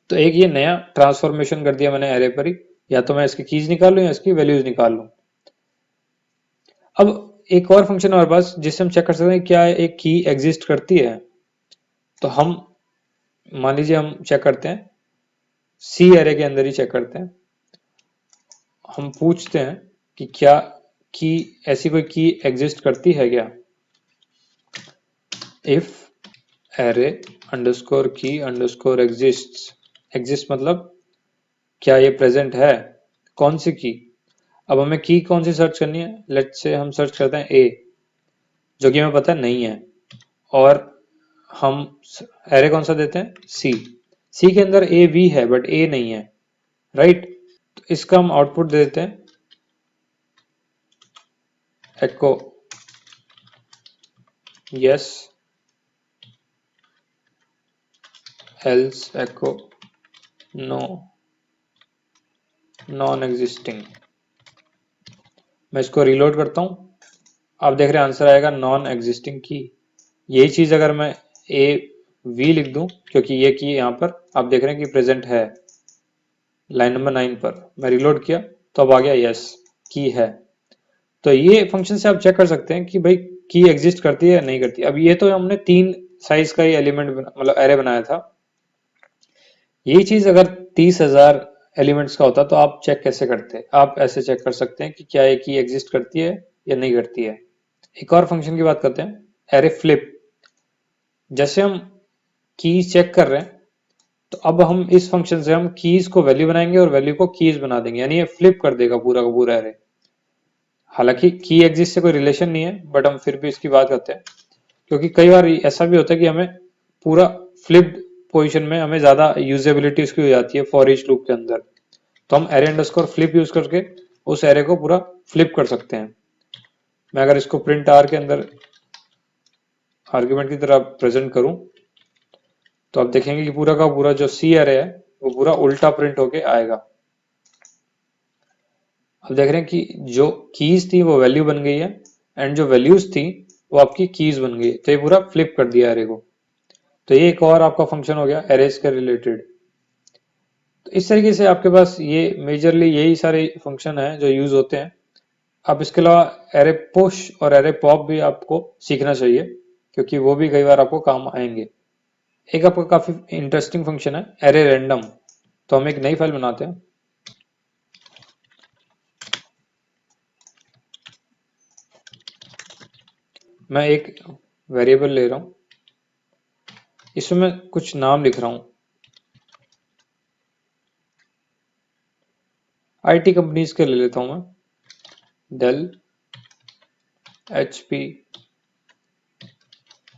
तो एक ये नया ट्रांसफॉर्मेशन कर दिया मैंने एरे पर ही, या तो मैं इसकी कीज निकाल लूं या इसकी वैल्यूज निकाल लूं। अब एक और फंक्शन हमारे पास जिससे हम चेक कर सकते हैं क्या एक की एग्जिस्ट करती है। तो हम मान लीजिए हम चेक करते हैं सी एरे के अंदर ही चेक करते हैं। हम पूछते हैं कि क्या की ऐसी कोई की एग्जिस्ट करती है क्या। इफ एरे अंडरस्कोर की अंडरस्कोर एग्जिस्ट मतलब क्या ये प्रेजेंट है, कौन सी की। अब हमें की कौन सी सर्च करनी है, लेट्स से हम सर्च करते हैं ए, जो कि हमें पता नहीं है, और हम एरे कौन सा देते हैं सी। सी के अंदर ए वी है बट ए नहीं है, राइट। तो इसका हम आउटपुट दे देते हैं echo yes else echo no non existing. मैं इसको रीलोड करता हूं, आप देख रहे हैं आंसर आएगा नॉन एग्जिस्टिंग की। यही चीज अगर मैं ए वी लिख दूं, क्योंकि ये की यहां पर आप देख रहे हैं कि प्रेजेंट है लाइन नंबर 9 पर, मैं रीलोड किया तो अब आ गया यस की है। तो ये फंक्शन से आप चेक कर सकते हैं कि भाई की एग्जिस्ट करती है या नहीं करती। अब ये तो हमने 3 साइज का ही एलिमेंट मतलब एरे बनाया था। यही चीज अगर 30,000 एलिमेंट्स का होता तो आप चेक कैसे करते। आप ऐसे चेक कर सकते हैं कि क्या ये की एग्जिस्ट करती है या नहीं करती है। एक और फंक्शन की बात करते हैं एरे फ्लिप। जैसे हम कीज चेक कर रहे हैं तो अब हम इस फंक्शन से हम कीज को वैल्यू बनाएंगे और वैल्यू को कीज बना देंगे, यानी ये फ्लिप कर देगा पूरा का पूरा एरे। हालांकि की एग्जिस्ट से कोई रिलेशन नहीं है बट हम फिर भी इसकी बात करते हैं, क्योंकि कई बार ऐसा भी होता है कि हमें पूरा फ्लिप्ड पोजीशन में हमें ज्यादा यूजेबिलिटी उसकी हो जाती है फॉर ईच लूप के अंदर। तो हम एरे अंडरस्कोर फ्लिप यूज करके उस एरे को पूरा फ्लिप कर सकते हैं। मैं अगर इसको प्रिंट आर के अंदर आर्ग्यूमेंट की तरह प्रेजेंट करूं तो आप देखेंगे कि पूरा का पूरा जो सी एरे है वो पूरा उल्टा प्रिंट होके आएगा। अब देख रहे हैं कि जो कीज थी वो वैल्यू बन गई है एंड जो वैल्यूज थी वो आपकी कीज बन गई, तो ये पूरा फ्लिप कर दिया एरे को। तो ये एक और आपका फंक्शन हो गया एरेज के रिलेटेड। तो इस तरीके से आपके पास ये मेजरली यही सारे फंक्शन है जो यूज होते हैं। अब इसके अलावा एरे पुश और एरे पॉप भी आपको सीखना चाहिए, क्योंकि वो भी कई बार आपको काम आएंगे। एक आपका काफी इंटरेस्टिंग फंक्शन है एरे रैंडम। तो हम एक नई फाइल बनाते हैं। मैं एक वेरिएबल ले रहा हूं, इसमें मैं कुछ नाम लिख रहा हूं। आईटी कंपनीज के ले लेता हूं मैं, Dell, HP,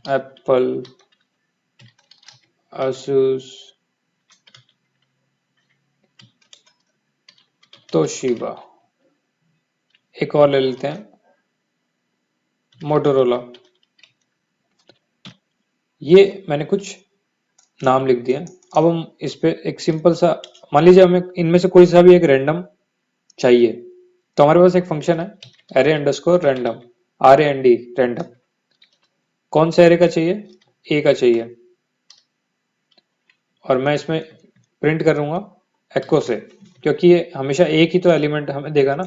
Apple, asus, Toshiba. एक और ले लेते हैं मोटोरोला। ये मैंने कुछ नाम लिख दिया। अब हम इस पे एक सिंपल सा, मान लीजिए हमें इनमें से कोई सा भी एक रैंडम चाहिए, तो हमारे पास एक फंक्शन है array underscore random, RAND random. कौन सा एरे का चाहिए, ए का चाहिए, और मैं इसमें प्रिंट करूंगा echo से, क्योंकि ये हमेशा एक ही तो एलिमेंट हमें देगा ना।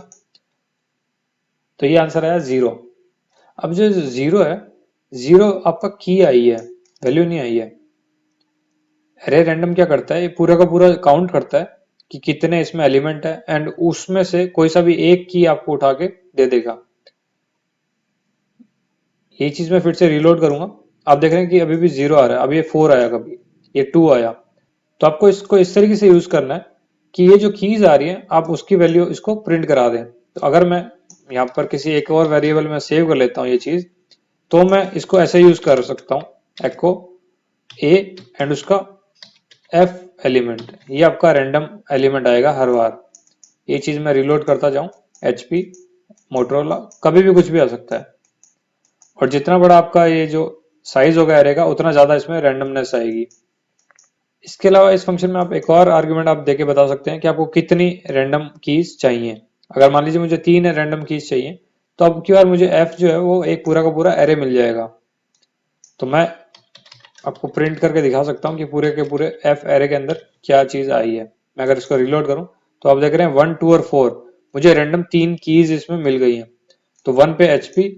तो ये आंसर आया 0। अब जो 0 है, 0 आपका की आई है, वैल्यू नहीं आई है। एरे रैंडम क्या करता है, ये पूरा का पूरा काउंट करता है कि कितने इसमें एलिमेंट है एंड उसमें से कोई सा भी एक की आपको उठा के दे देगा। ये चीज मैं फिर से रीलोड करूंगा, आप देख रहे हैं कि अभी भी 0 आ रहा है। अब ये 4 आया, कभी ये 2 आया। तो आपको इसको इस तरीके से यूज करना है कि ये जो कीज आ रही है आप उसकी वैल्यू इसको प्रिंट करा दें। तो अगर मैं यहाँ पर किसी एक और वेरिएबल में सेव कर लेता हूँ ये चीज, तो मैं इसको ऐसे यूज कर सकता हूं, एको ए एंड उसका एफ एलिमेंट, ये आपका रैंडम एलिमेंट आएगा हर बार। ये चीज मैं रिलोड करता जाऊं, एचपी मोटरोला कभी भी कुछ भी आ सकता है, और जितना बड़ा आपका ये जो साइज होगा एरे का उतना ज्यादा इसमें रैंडमनेस आएगी। इसके अलावा इस फंक्शन में आप एक और आर्गुमेंट आप देके बता सकते हैं कि आपको कितनी रैंडम कीज चाहिए। अगर मान लीजिए मुझे 3 रैंडम कीज चाहिए, तो अब की बार मुझे एफ जो है वो एक पूरा का पूरा एरे मिल जाएगा। तो मैं आपको प्रिंट करके दिखा सकता हूँ कि पूरे के पूरे एफ एरे के अंदर क्या चीज आई है। मैं अगर इसको रिलोड करूँ तो आप देख रहे हैं 1, 2 और 4 मुझे रैंडम 3 कीज इसमें मिल गई हैं। तो 1 पे एचपी,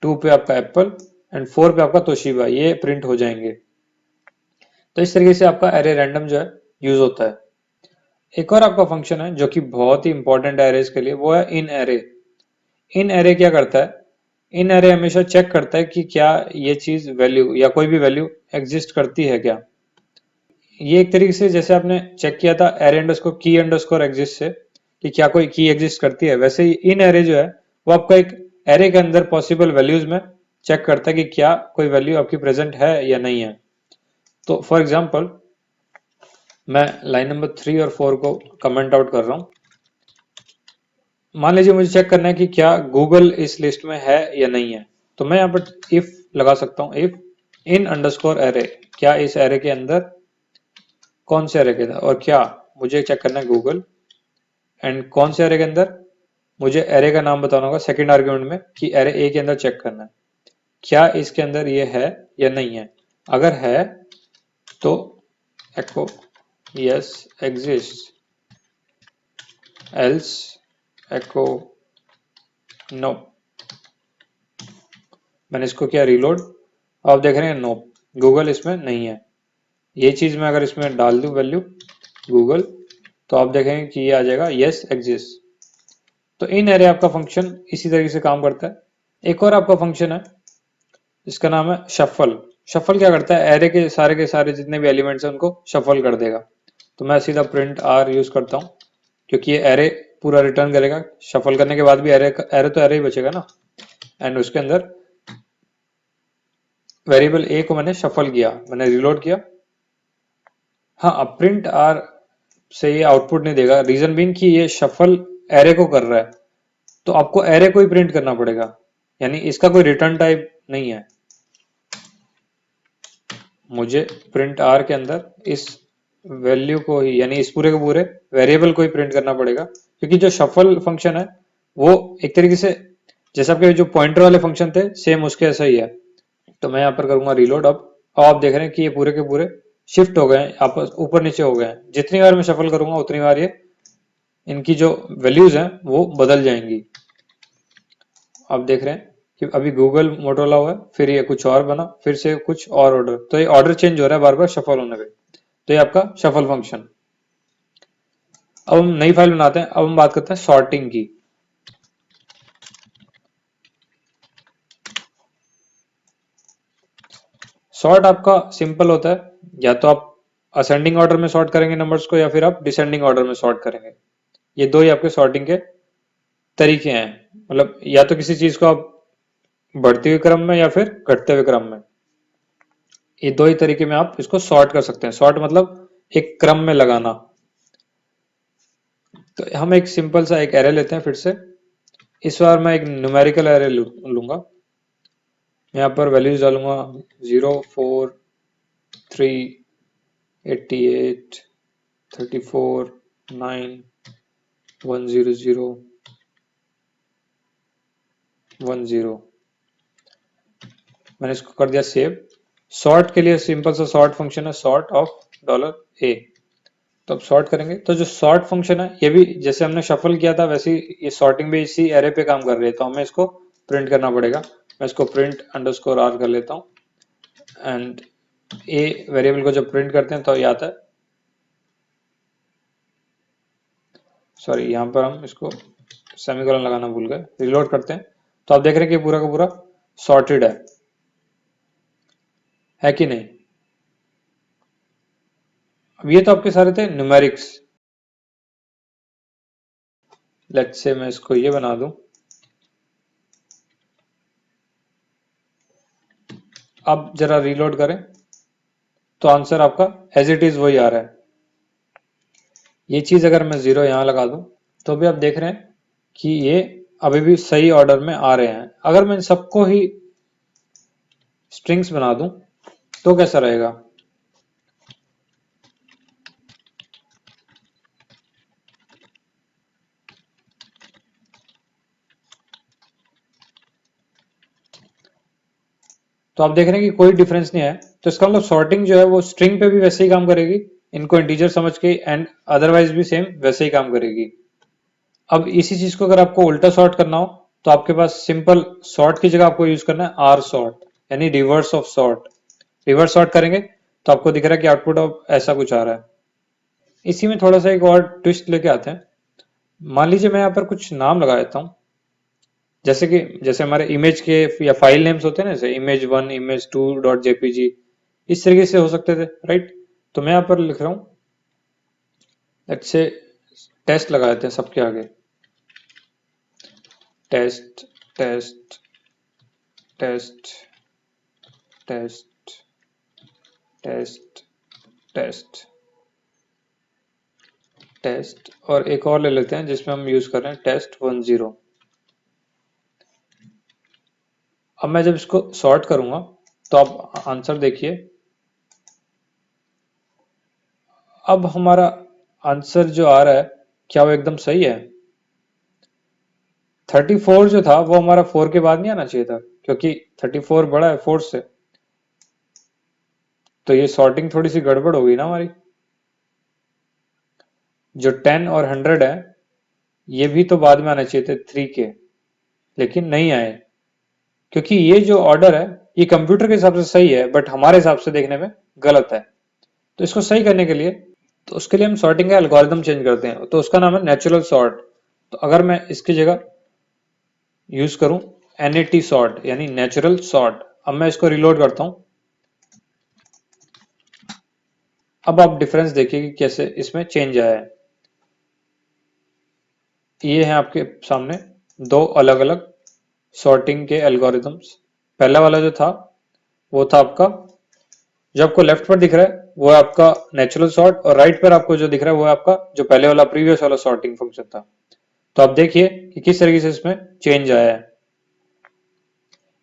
2 पे आपका एप्पल एंड 4 पे आपका तोशिबा, ये प्रिंट हो जाएंगे। तो इस तरीके से आपका एरे रैंडम जो है यूज होता है। एक और आपका फंक्शन है जो कि बहुत ही इंपॉर्टेंट है एरेज के लिए, वो है इन एरे। इन एरे क्या करता है, इन एरे हमेशा चेक करता है कि क्या ये चीज वैल्यू या कोई भी वैल्यू एग्जिस्ट करती है क्या। ये एक तरीके से जैसे आपने चेक किया था एरे अंडरस्कोर की अंडरस्कोर एग्जिस्ट से कि क्या कोई की एग्जिस्ट करती है, वैसे ही इन एरे जो है वो आपका एक एरे के अंदर पॉसिबल वैल्यूज में चेक करता है कि क्या कोई वैल्यू आपकी प्रेजेंट है या नहीं है। तो फॉर एग्जाम्पल मैं लाइन नंबर 3 और 4 को कमेंट आउट कर रहा हूं। मान लीजिए मुझे चेक करना है कि क्या गूगल इस लिस्ट में है या नहीं है, तो मैं यहाँ पर इफ लगा सकता हूँ, इफ इन अंडरस्कोर एरे, क्या इस एरे के अंदर, कौन से एरे के अंदर, और क्या मुझे चेक करना है गूगल, एंड कौन से एरे के अंदर, मुझे एरे का नाम बताना होगा सेकंड आर्गुमेंट में कि एरे ए के अंदर चेक करना है क्या इसके अंदर ये है या नहीं है। अगर है तो echo yes exists, else echo no। मैंने इसको किया रिलोड, आप देख रहे हैं नो, गूगल इसमें नहीं है। ये चीज मैं अगर इसमें डाल दूं वैल्यू गूगल, तो आप देखेंगे कि ये आ जाएगा यस एग्जिस्ट। तो इन एरे आपका फंक्शन इसी तरीके से काम करता है। एक और आपका फंक्शन है इसका नाम है शफल। शफल क्या करता है, एरे के सारे जितने भी एलिमेंट्स हैं उनको शफल कर देगा। तो मैं सीधा प्रिंट आर यूज करता हूँ क्योंकि ये एरे पूरा रिटर्न करेगा, शफल करने के बाद भी एरे एरे तो एरे ही बचेगा ना। एंड उसके अंदर वेरिएबल ए को मैंने शफल किया, मैंने रिलोड किया। हाँ, अब प्रिंट आर से ये आउटपुट नहीं देगा, रीजन बीइंग कि ये शफल एरे को कर रहा है, तो आपको एरे को ही प्रिंट करना पड़ेगा, यानी इसका कोई रिटर्न टाइप नहीं है। मुझे प्रिंट आर के अंदर इस वैल्यू को ही, यानी इस पूरे के पूरे वेरिएबल को ही प्रिंट करना पड़ेगा, क्योंकि जो शफल फंक्शन है वो एक तरीके से जैसे आपके जो पॉइंटर वाले फंक्शन थे सेम उसके ऐसा ही है। तो मैं यहाँ पर करूंगा रिलोड। अब आप देख रहे हैं कि ये पूरे के पूरे शिफ्ट हो गए हैं, आपस ऊपर नीचे हो गए हैं। जितनी बार मैं शफल करूंगा उतनी बार ये इनकी जो वैल्यूज हैं वो बदल जाएंगी। आप देख रहे हैं कि अभी गूगल मोटोरोला हुआ है, फिर ये कुछ और बना, फिर से कुछ और ऑर्डर, तो ये ऑर्डर चेंज हो रहा है बार बार शफल होने पे। तो ये आपका शफल फंक्शन। अब हम नई फाइल बनाते हैं, अब हम बात करते हैं सॉर्टिंग की। सॉर्ट आपका सिंपल होता है, या तो आप असेंडिंग ऑर्डर में सॉर्ट करेंगे नंबर्स को, या फिर आप डिसेंडिंग ऑर्डर में सॉर्ट करेंगे। ये दो ही आपके सॉर्टिंग के तरीके हैं। मतलब या तो किसी चीज को आप बढ़ते हुए क्रम में या फिर घटते हुए क्रम में, ये दो ही तरीके में आप इसको सॉर्ट कर सकते हैं। सॉर्ट मतलब एक क्रम में लगाना। तो हम एक सिंपल सा एक एरे लेते हैं फिर से। इस बार मैं एक न्यूमेरिकल एरे लूंगा। यहाँ पर वैल्यूज डालूंगा 0, 4, 3, 88, 34, 9, 100, 10। मैंने इसको कर दिया सेव। सॉर्ट के लिए सिंपल सा सॉर्ट फंक्शन है, सॉर्ट ऑफ $a। तो अब सॉर्ट करेंगे तो जो सॉर्ट फंक्शन है ये भी जैसे हमने शफल किया था वैसे ही ये सॉर्टिंग भी इसी एरे पे काम कर रही है, तो हमें इसको प्रिंट करना पड़ेगा। मैं इसको प्रिंट अंडरस्कोर आर कर लेता हूँ, एंड ए वेरिएबल को जब प्रिंट करते हैं तो ये आता है, सॉरी यहाँ पर हम इसको सेमीकोलन लगाना भूल गए। रिलोड करते हैं तो आप देख रहे हैं कि पूरा का पूरा सॉर्टेड है कि नहीं। अब ये तो आपके सारे थे न्यूमेरिक्स। लेट्स से मैं इसको ये बना दूं, अब जरा रीलोड करें तो आंसर आपका एज इट इज वही आ रहा है। ये चीज अगर मैं 0 यहां लगा दूं तो भी आप देख रहे हैं कि ये अभी भी सही ऑर्डर में आ रहे हैं। अगर मैं इन सबको ही स्ट्रिंग्स बना दूं तो कैसा रहेगा? तो आप देख रहे हैं कि कोई डिफरेंस नहीं है। तो इसका मतलब सॉर्टिंग जो है वो स्ट्रिंग पे भी वैसे ही काम करेगी, इनको इंटीजर समझ के, एंड अदरवाइज भी सेम वैसे ही काम करेगी। अब इसी चीज को अगर आपको उल्टा सॉर्ट करना हो तो आपके पास सिंपल सॉर्ट की जगह आपको यूज करना है आर सॉर्ट, यानी reverse of sort. Reverse sort करेंगे तो आपको दिख रहा है कि आउटपुट ऑफ ऐसा कुछ आ रहा है। इसी में थोड़ा सा एक और ट्विस्ट लेके आते हैं। मान लीजिए मैं यहाँ पर कुछ नाम लगा देता हूँ, जैसे हमारे इमेज के या फाइल नेम्स होते हैं ना, जैसे image1 image2 .jpg, इस तरीके से हो सकते थे, राइट? तो मैं यहाँ पर लिख रहा हूँ, लेट्स से टेस्ट लगा देते हैं सबके आगे, test test test test test test test, और एक और ले लेते हैं जिसमें हम यूज कर रहे हैं test10। अब मैं जब इसको सॉर्ट करूंगा तो आप आंसर देखिए। अब हमारा आंसर जो आ रहा है क्या वो एकदम सही है? 34 जो था वो हमारा 4 के बाद नहीं आना चाहिए था, क्योंकि 34 बड़ा है 4 से। तो ये सॉर्टिंग थोड़ी सी गड़बड़ हो गई ना हमारी। जो 10 और 100 है ये भी तो बाद में आने चाहिए थे 3 के, लेकिन नहीं आए, क्योंकि ये जो ऑर्डर है ये कंप्यूटर के हिसाब से सही है बट हमारे हिसाब से देखने में गलत है। तो इसको सही करने के लिए, तो उसके लिए हम सॉर्टिंग का एल्गोरिथम चेंज करते हैं, तो उसका नाम है नेचुरल सॉर्ट। तो अगर मैं इसकी जगह यूज करूं NAT सॉर्ट, यानी नेचुरल सॉर्ट, अब मैं इसको रिलोड करता हूं। अब आप डिफरेंस देखिए कि कैसे इसमें चेंज आया है। ये है आपके सामने दो अलग अलग सॉर्टिंग के एल्गोरिथम्स। पहला वाला जो था वो था आपका, जो आपको लेफ्ट पर दिख रहा है वो है आपका नेचुरल सॉर्ट, और राइट पर आपको जो दिख रहा है वो है आपका जो पहले वाला प्रीवियस वाला सॉर्टिंग फंक्शन था। तो आप देखिए कि किस तरीके से इसमें चेंज आया है।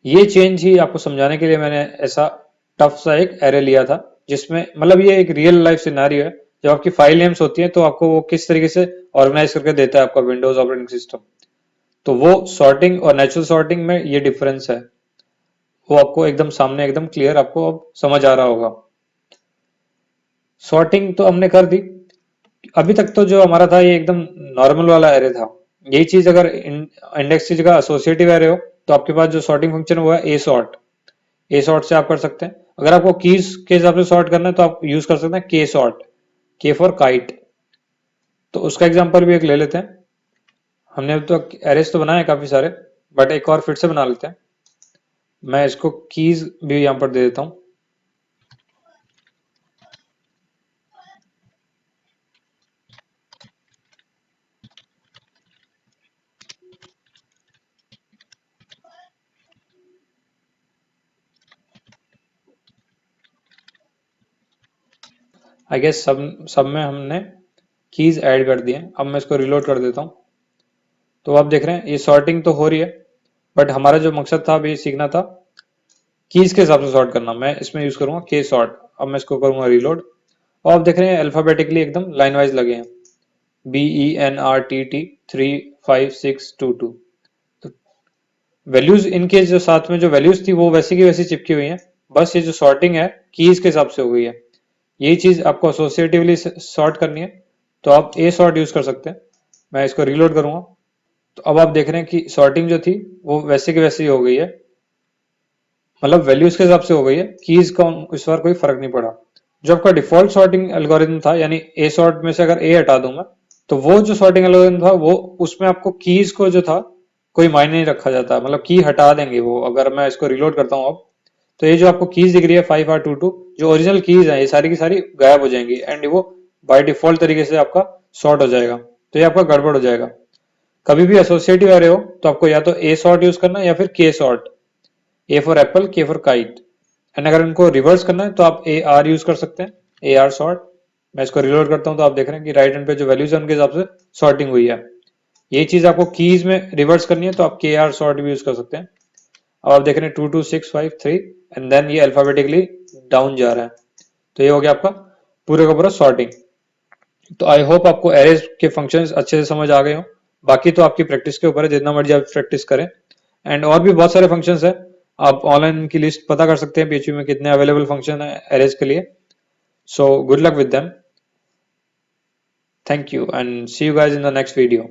ये चेंज ही आपको समझाने के लिए मैंने ऐसा टफ सा एक एरे लिया था, जिसमें मतलब ये एक रियल लाइफ सिनेरियो है। जब आपकी फाइल नेम्स होती है तो आपको वो किस तरीके से ऑर्गेनाइज करके देता है आपका विंडोज ऑपरेटिंग सिस्टम। तो वो सॉर्टिंग और नेचुरल सॉर्टिंग में ये डिफरेंस है, वो आपको एकदम सामने एकदम क्लियर आपको अब समझ आ रहा होगा। सॉर्टिंग तो हमने कर दी। अभी तक तो जो हमारा था ये एकदम नॉर्मल वाला एरे था। यही चीज अगर इंडेक्स की जगह एसोसिएटिव एरे हो तो आपके पास जो सॉर्टिंग फंक्शन हुआ है ए सॉर्ट से आप कर सकते हैं। अगर आपको कीज के हिसाब से सॉर्ट करना है तो आप यूज कर सकते हैं के सॉर्ट, के फॉर काइट। तो उसका एग्जांपल भी एक ले लेते हैं। हमने अब तो एरेस तो बनाए काफी सारे, बट एक और फिर से बना लेते हैं। मैं इसको कीज भी यहां पर दे देता हूं। आई गेस सब में हमने कीज ऐड कर दिए। अब मैं इसको रिलोड कर देता हूं। तो आप देख रहे हैं ये सॉर्टिंग तो हो रही है, बट हमारा जो मकसद था अभी सीखना था कीज के हिसाब से सॉर्ट करना। मैं इसमें यूज करूंगा के सॉर्ट। अब मैं इसको करूंगा रिलोड, और आप देख रहे हैं अल्फाबेटिकली एकदम लाइन वाइज लगे हैं, BENRTT 35622। तो वैल्यूज इनके जो साथ में जो वैल्यूज थी वो वैसी की वैसी चिपकी हुई हैं, बस ये जो सॉर्टिंग है कीज के हिसाब से हो गई है। यही चीज आपको एसोसिएटिवली सॉर्ट करनी है तो आप ए सॉर्ट यूज कर सकते हैं। मैं इसको रिलोड करूंगा तो अब आप देख रहे हैं कि सॉर्टिंग जो थी वो वैसे की वैसी हो गई है, मतलब वैल्यूज के हिसाब से हो गई है, कीज का इस बार कोई फर्क नहीं पड़ा। जो आपका डिफॉल्ट सॉर्टिंग एल्गोरिथम था, यानी ए सॉर्ट में से अगर ए हटा दूं मैं, तो वो जो सॉर्टिंग एल्गोरिथम था वो उसमें आपको कीज को जो था कोई मायने नहीं रखा जाता, मतलब की हटा देंगे वो। अगर मैं इसको रिलोड करता हूँ अब, तो ये जो आपको कीज दिख रही है 5422, जो ओरिजिनल कीज है ये सारी की सारी गायब हो जाएंगी, एंड वो बाय डिफॉल्ट तरीके से आपका सॉर्ट हो जाएगा। तो ये आपका गड़बड़ हो जाएगा। कभी भी एसोसिएटिव एरे हो तो आपको या तो ए सॉर्ट यूज करना है या फिर के सॉर्ट, ए फॉर एप्पल के फॉर काइट। एंड अगर इनको रिवर्स करना है तो आप ए आर यूज कर सकते हैं, ए आर सॉर्ट। मैं इसको रिलोड करता हूं तो आप देख रहे हैं कि राइट हैंड पे जो वैल्यूज है उनके हिसाब से सॉर्टिंग हुई है। ये चीज आपको कीज में रिवर्स करनी है तो आप के आर सॉर्ट भी यूज कर सकते हैं। अब आप देख रहे हैं 2 2 6 5 3 एंड देन ये अल्फाबेटिकली डाउन जा रहा है। तो ये हो गया आपका पूरे का पूरा सॉर्टिंग। तो आई होप आपको एरेज के फंक्शंस अच्छे से समझ आ गए हो। बाकी तो आपकी प्रैक्टिस के ऊपर है, जितना मर्जी आप प्रैक्टिस करें। एंड और भी बहुत सारे फंक्शंस है, आप ऑनलाइन की लिस्ट पता कर सकते हैं पीएचपी में कितने अवेलेबल फंक्शन है एरेज के लिए। So good luck with them, thank you and see you guys in the next video.